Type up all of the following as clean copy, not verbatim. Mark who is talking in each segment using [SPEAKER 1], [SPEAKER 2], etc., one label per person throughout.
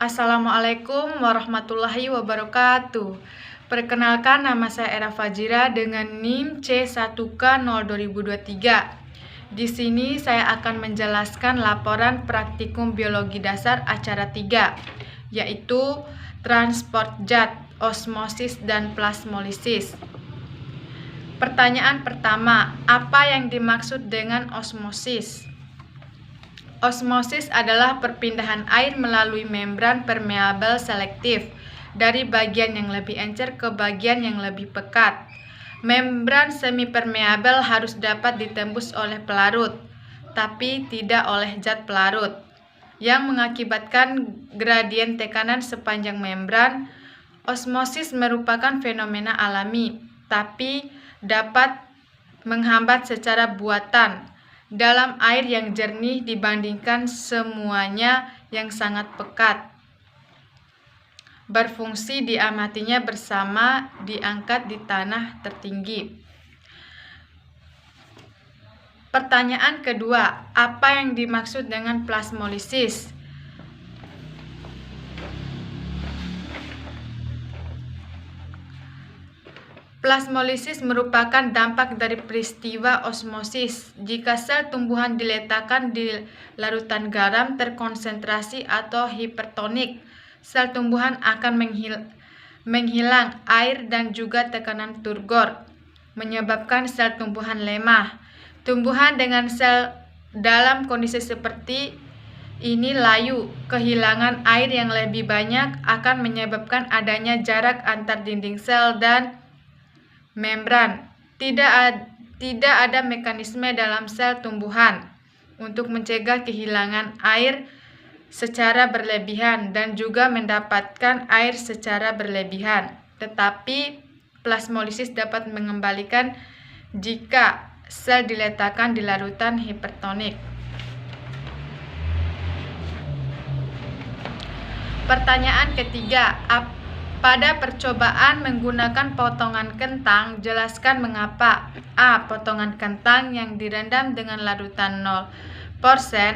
[SPEAKER 1] Assalamualaikum warahmatullahi wabarakatuh. Perkenalkan, nama saya Era Fajira dengan NIM C1K02023. Di sini saya akan menjelaskan laporan praktikum biologi dasar acara 3, yaitu transport zat, osmosis, dan plasmolisis. Pertanyaan pertama, apa yang dimaksud dengan osmosis? Osmosis adalah perpindahan air melalui membran permeabel selektif dari bagian yang lebih encer ke bagian yang lebih pekat. Membran semipermeabel harus dapat ditembus oleh pelarut, tapi tidak oleh zat pelarut, yang mengakibatkan gradien tekanan sepanjang membran. Osmosis merupakan fenomena alami, tapi dapat menghambat secara buatan dalam air yang jernih dibandingkan semuanya yang sangat pekat. Berfungsi diamatinya bersama diangkat di tanah tertinggi. Pertanyaan kedua, apa yang dimaksud dengan plasmolisis? Plasmolisis merupakan dampak dari peristiwa osmosis. Jika sel tumbuhan diletakkan di larutan garam terkonsentrasi atau hipertonik, sel tumbuhan akan menghilang air dan juga tekanan turgor, menyebabkan sel tumbuhan lemah. Tumbuhan dengan sel dalam kondisi seperti ini layu. Kehilangan air yang lebih banyak akan menyebabkan adanya jarak antar dinding sel dan membran. Tidak ada mekanisme dalam sel tumbuhan untuk mencegah kehilangan air secara berlebihan dan juga mendapatkan air secara berlebihan. Tetapi plasmolisis dapat mengembalikan jika sel diletakkan di larutan hipertonik. Pertanyaan ketiga, pada percobaan menggunakan potongan kentang, jelaskan mengapa. A. Potongan kentang yang direndam dengan larutan 0%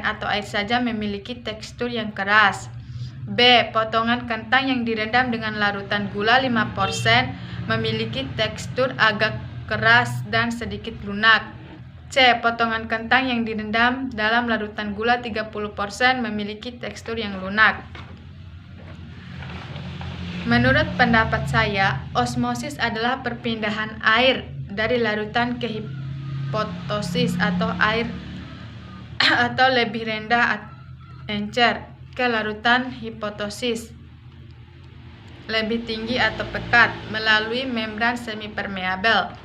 [SPEAKER 1] atau air saja memiliki tekstur yang keras. B. Potongan kentang yang direndam dengan larutan gula 5% memiliki tekstur agak keras dan sedikit lunak. C. Potongan kentang yang direndam dalam larutan gula 30% memiliki tekstur yang lunak. Menurut pendapat saya, osmosis adalah perpindahan air dari larutan ke hipotosis atau air atau lebih rendah encer ke larutan hipotosis lebih tinggi atau pekat melalui membran semipermeabel.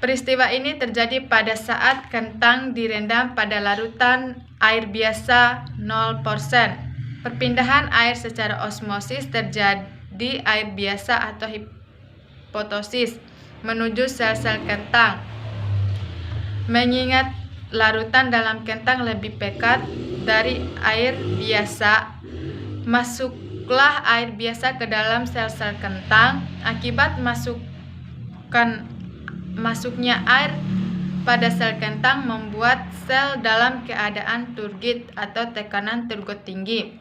[SPEAKER 1] Peristiwa ini terjadi pada saat kentang direndam pada larutan air biasa 0%. Perpindahan air secara osmosis terjadi air biasa atau hipotosis menuju sel-sel kentang. Mengingat larutan dalam kentang lebih pekat dari air biasa, masuklah air biasa ke dalam sel-sel kentang. Akibat masuknya air pada sel kentang membuat sel dalam keadaan turgid atau tekanan turgor tinggi.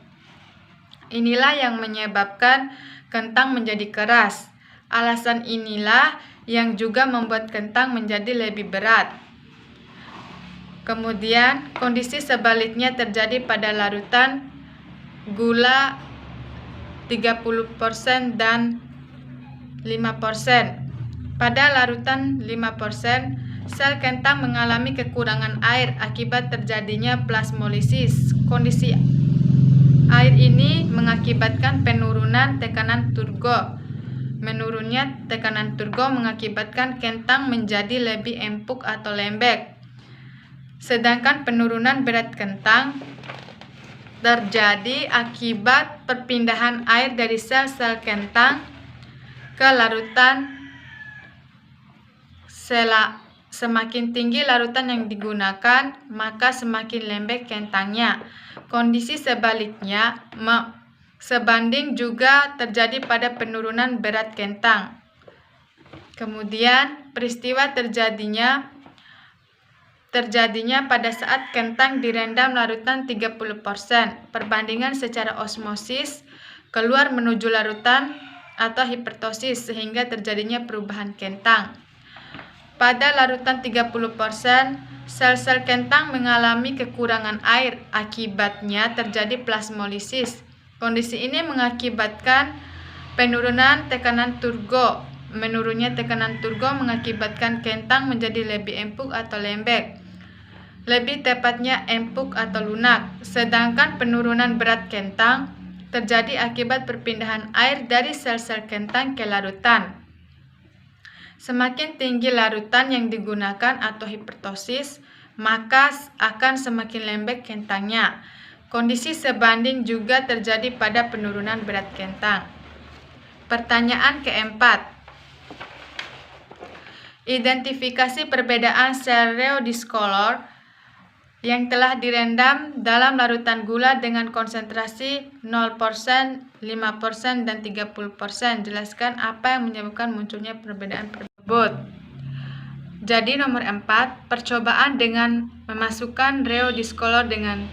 [SPEAKER 1] Inilah yang menyebabkan kentang menjadi keras. Alasan inilah yang juga membuat kentang menjadi lebih berat. Kemudian, kondisi sebaliknya terjadi pada larutan gula 30% dan 5%. Pada larutan 5%, sel kentang mengalami kekurangan air akibat terjadinya plasmolisis. Kondisi air ini mengakibatkan penurunan tekanan turgo. Menurunnya tekanan turgo mengakibatkan kentang menjadi lebih empuk atau lembek. Sedangkan penurunan berat kentang terjadi akibat perpindahan air dari sel-sel kentang ke larutan. Semakin tinggi larutan yang digunakan, maka semakin lembek kentangnya. Kondisi sebaliknya sebanding juga terjadi pada penurunan berat kentang. Kemudian peristiwa terjadinya terjadinya pada saat kentang direndam larutan 30%, perbandingan secara osmosis, keluar menuju larutan atau hipertosis sehingga terjadinya perubahan kentang. Pada larutan 30%, sel-sel kentang mengalami kekurangan air, akibatnya terjadi plasmolisis. Kondisi ini mengakibatkan penurunan tekanan turgo. Menurunnya tekanan turgo mengakibatkan kentang menjadi lebih empuk atau lembek. Lebih tepatnya empuk atau lunak. Sedangkan penurunan berat kentang terjadi akibat perpindahan air dari sel-sel kentang ke larutan. Semakin tinggi larutan yang digunakan atau hipertosis, maka akan semakin lembek kentangnya. Kondisi sebanding juga terjadi pada penurunan berat kentang. Pertanyaan keempat. Identifikasi perbedaan sel rheodiscolor yang telah direndam dalam larutan gula dengan konsentrasi 0%, 5%, dan 30%. Jelaskan apa yang menyebabkan munculnya perbedaan tersebut. Jadi nomor 4, percobaan dengan memasukkan rheodiscolor dengan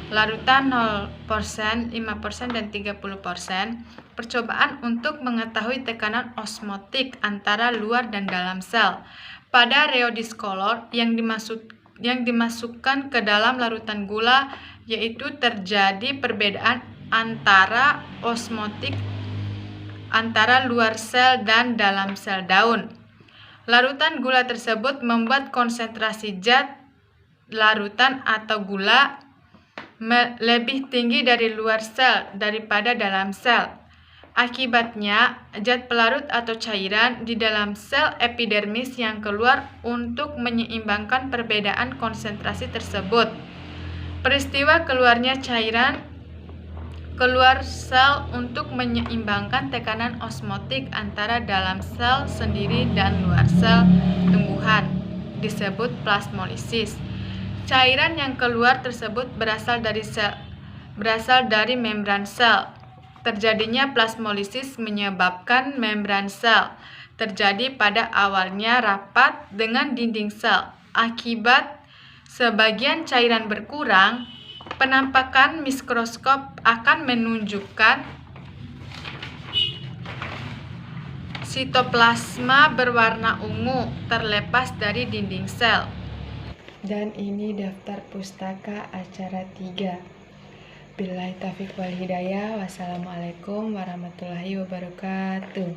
[SPEAKER 1] larutan 0%, 5%, dan 30%. Percobaan untuk mengetahui tekanan osmotik antara luar dan dalam sel. Pada rheodiscolor yang dimasukkan ke dalam larutan gula, yaitu terjadi perbedaan antara osmotik antara luar sel dan dalam sel daun. Larutan gula tersebut membuat konsentrasi zat larutan atau gula lebih tinggi dari luar sel daripada dalam sel. Akibatnya, zat pelarut atau cairan di dalam sel epidermis yang keluar untuk menyeimbangkan perbedaan konsentrasi tersebut. Peristiwa keluarnya cairan keluar sel untuk menyeimbangkan tekanan osmotik antara dalam sel sendiri dan luar sel tumbuhan disebut plasmolisis. Cairan yang keluar tersebut berasal dari membran sel. Terjadinya plasmolisis menyebabkan membran sel terjadi pada awalnya rapat dengan dinding sel. Akibat sebagian cairan berkurang, penampakan mikroskop akan menunjukkan sitoplasma berwarna ungu terlepas dari dinding sel. Dan ini daftar pustaka acara 3. Billahi taufiq wal hidayah. Wassalamualaikum warahmatullahi wabarakatuh.